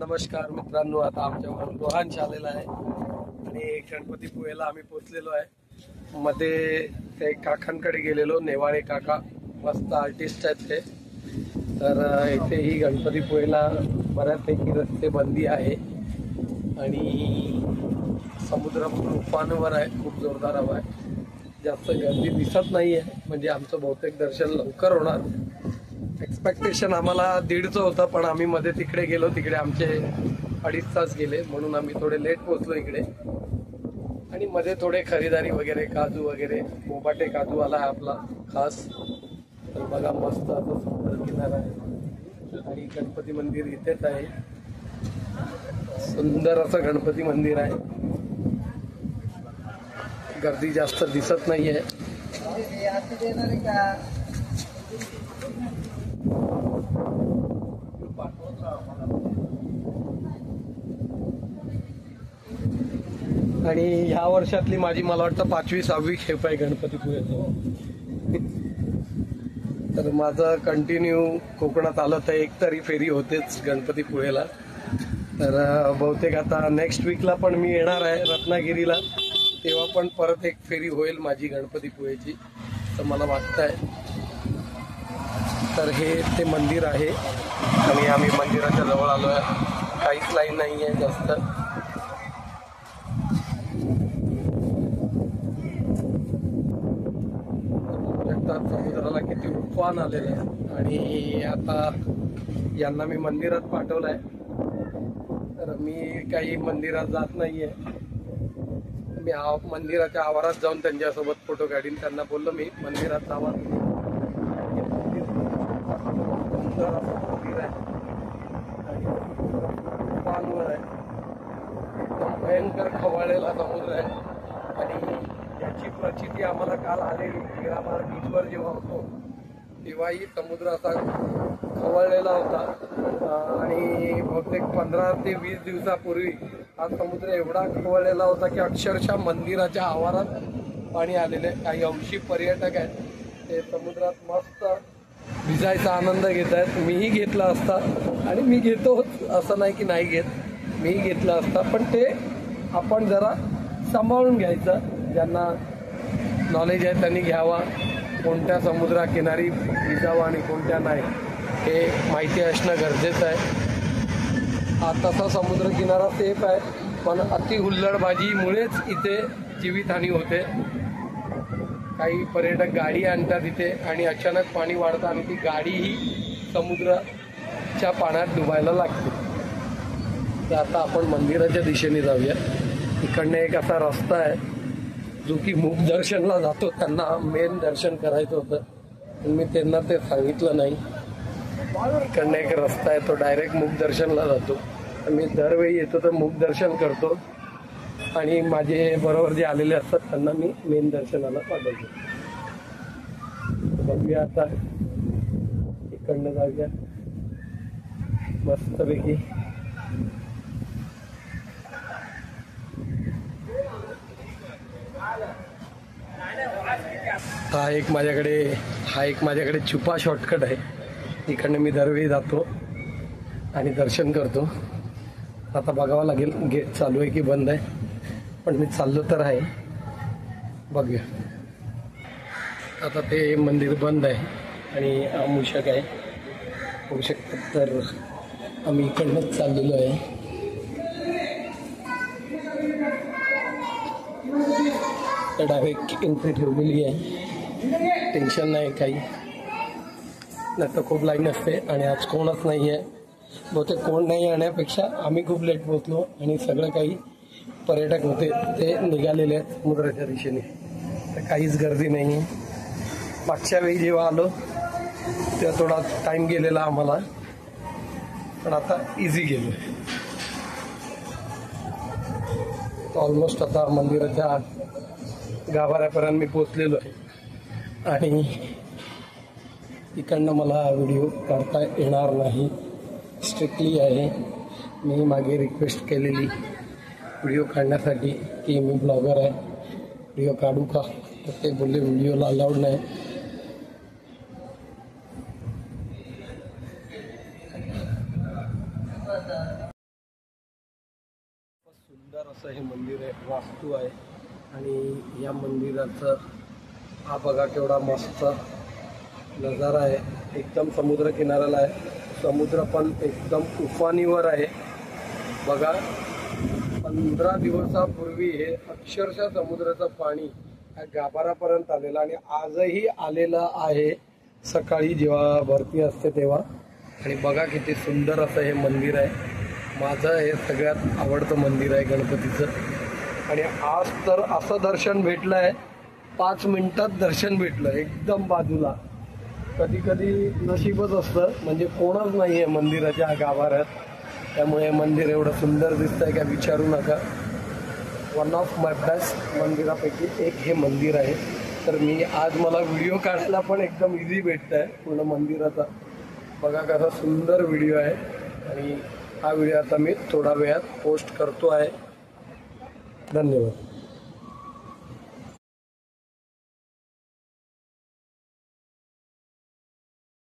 नमस्कार मित्रांनो, आता आमच्याकडून रोहांश आलेला आहे आणि गणपतीपुळेला आम्ही पोचलेलो आहे। मध्ये ते काकांकडे गेलेलो, नेवाळे काका मस्त आर्टिस्ट आहेत ते। तर इथेही गणपतीपुळेला बऱ्यापैकी रस्ते बंदी आहे आणि समुद्र उफानवर आहे, खूप जोरदार हवा आहे, जास्त गर्दी दिसत नाही आहे। म्हणजे आमचं बहुतेक दर्शन लवकर होणार। एक्सपेक्टेशन आम्हाला 1:30चं होतं, पण आम्ही मध्ये तिकडे गेलो, तिकडे आमचे 2.5 तास गेले, म्हणून आम्ही थोडे लेट पोहोचलो इकडे। आणि मध्ये थोडे खरेदारी वगैरे, काजू वगैरे, मोबाटे काजू आला आहे आपला खास। तर बघा मस्त असं समुद्र किनारा आहे आणि गणपती मंदिर इथेच आहे, सुंदर असं गणपती मंदिर आहे। गर्दी जास्त दिसत नाहीये। आणि ह्या वर्षातली माझी मला वाटतं 5वी-6वी खेप आहे गणपतीपुळेचं। तर माझं कंटिन्यू कोकणात आलं तर एक तरी फेरी होतेच गणपतीपुळेला। तर बहुतेक आता नेक्स्ट वीकला पण मी येणार आहे रत्नागिरीला, तेव्हा पण परत एक फेरी होईल माझी गणपतीपुळेची, तर मला वाटतंय। तर हे ते मंदिर आहे आणि आम्ही मंदिराच्या जवळ आलो आहे, काहीच लाईन नाही आहे जास्त। समुद्राला किती उफान आलेलं आहे आणि आता यांना मी मंदिरात पाठवलंय, तर मी काही मंदिरात जात नाहीये। मी मंदिराच्या आवारात जाऊन त्यांच्यासोबत फोटो काढीन। त्यांना बोललो मी मंदिरात जावा, सुंदर असं मंदिर आहे आणि उफानवर आहे, एकदम भयंकर खवळलेला समुद्र आहे। आणि याची प्रचिती आम्हाला काल आलेली, मिरामार बीचवर जेव्हा होतो तेव्हाही समुद्र असा खवळलेला होता आणि बहुतेक 15 ते 20 दिवसापूर्वी हा समुद्र एवढा खवळलेला होता की अक्षरशः मंदिराच्या आवारात पाणी आलेले। काही अंशी पर्यटक आहेत ते समुद्रात मस्त भिजायचा आनंद घेत आहेत। मीही घेतला असता आणि मी घेतो, असं नाही की नाही घेत, मीही घेतला असता, पण ते आपण जरा सांभाळून घ्यायचं। ज्यांना नॉलेज आहे त्यांनी घ्यावा, कोणत्या समुद्राकिनारी भिजावं आणि कोणत्या नाही हे माहिती असणं गरजेचं आहे। हा तसा समुद्रकिनारा सेफ आहे, पण अति हुल्लडबाजीमुळेच इथे जीवितहानी होते। काही पर्यटक गाडी आणतात इथे आणि अचानक पाणी वाढतं आणि ती गाडीही समुद्राच्या पाण्यात डुबायला लागते। तर आता आपण मंदिराच्या दिशेने जाऊया। इकडनं एक असा रस्ता आहे जो की मुख दर्शनला जातो, त्यांना मेन दर्शन करायचं होतं पण मी त्यांना ते सांगितलं नाही। इकडनं एक रस्ता आहे, तो डायरेक्ट मुख दर्शनला जातो। मी दरवेळी येतो तर मुख दर्शन करतो आणि माझे बरोबर जे आलेले असतात त्यांना मी मेन दर्शनाला पाठवतो। बघूया आता, इकडनं जाऊया मस्तपैकी। हा एक माझ्याकडे छुपा शॉर्टकट आहे, इकडनं मी दरवेळी जातो आणि दर्शन करतो। आता बघावं लागेल गेट चालू आहे की बंद आहे, पण मी चाललो तर आहे, बघूया। आता ते मंदिर बंद आहे आणि आमुषक आहे, होऊ शकतं, तर आम्ही इकडनंच चाललेलो आहे। तर डायरेक्ट एंट्री ठेवलेली आहे, टेन्शन नाही काही, नाही तर खूप लाईन असते आणि आज कोणच नाही आहे। बहुतेक कोण नाही येण्यापेक्षा आम्ही खूप लेट पोहोचलो आणि सगळं काही पर्यटक होते ते निघालेले आहेत समुद्राच्या दिशेने, तर काहीच गर्दी नाही आहे। मागच्या वेळी जेव्हा आलो तेव्हा थोडा टाईम गेलेला आम्हाला, पण आता इझी गेलो। ऑलमोस्ट आता मंदिराच्या गाभाऱ्यापर्यंत मी पोचलेलो आहे आणि इकडनं मला व्हिडिओ काढता येणार नाही, स्ट्रिक्टली आहे। मी मागे रिक्वेस्ट केलेली व्हिडिओ काढण्यासाठी की मी ब्लॉगर आहे, व्हिडिओ काढू का, तर ते बोलले व्हिडिओला अलाउड नाही। सुंदर असं हे मंदिर आहे, वास्तू आहे. आणि या मंदिराचं हा बघा केवढा मस्त नजारा आहे. एकदम समुद्र किनाऱ्याला आहे. समुद्र पण एकदम उफाणीवर आहे. बघा 15 दिवसापूर्वी हे अक्षरशः समुद्राचं पाणी या गाभाऱ्यापर्यंत आलेलं आणि आजही आलेलं आहे सकाळी जेव्हा भरती असते तेव्हा. आणि बघा किती सुंदर असं हे मंदिर आहे. माझं हे सगळ्यात आवडतं मंदिर आहे गणपतीचं. आणि आज तर असं दर्शन भेटलं आहे, 5 मिनिटात दर्शन भेटलं एकदम बाजूला. कधी कधी नशीबच असतं, म्हणजे कोणच नाही आहे मंदिराच्या गाभाऱ्यात. त्यामुळे मंदिर एवढं सुंदर दिसतंय का विचारू नका. वन ऑफ माय बेस्ट मंदिरापैकी एक हे मंदिर आहे. तर आज मला व्हिडिओ काढायला पण एकदम इझी भेटतं आहे पूर्ण मंदिराचा. बघा कसा सुंदर व्हिडिओ आहे. आणि हा व्हिडिओ आता मी थोडा वेळात पोस्ट करतो आहे. धन्यवाद.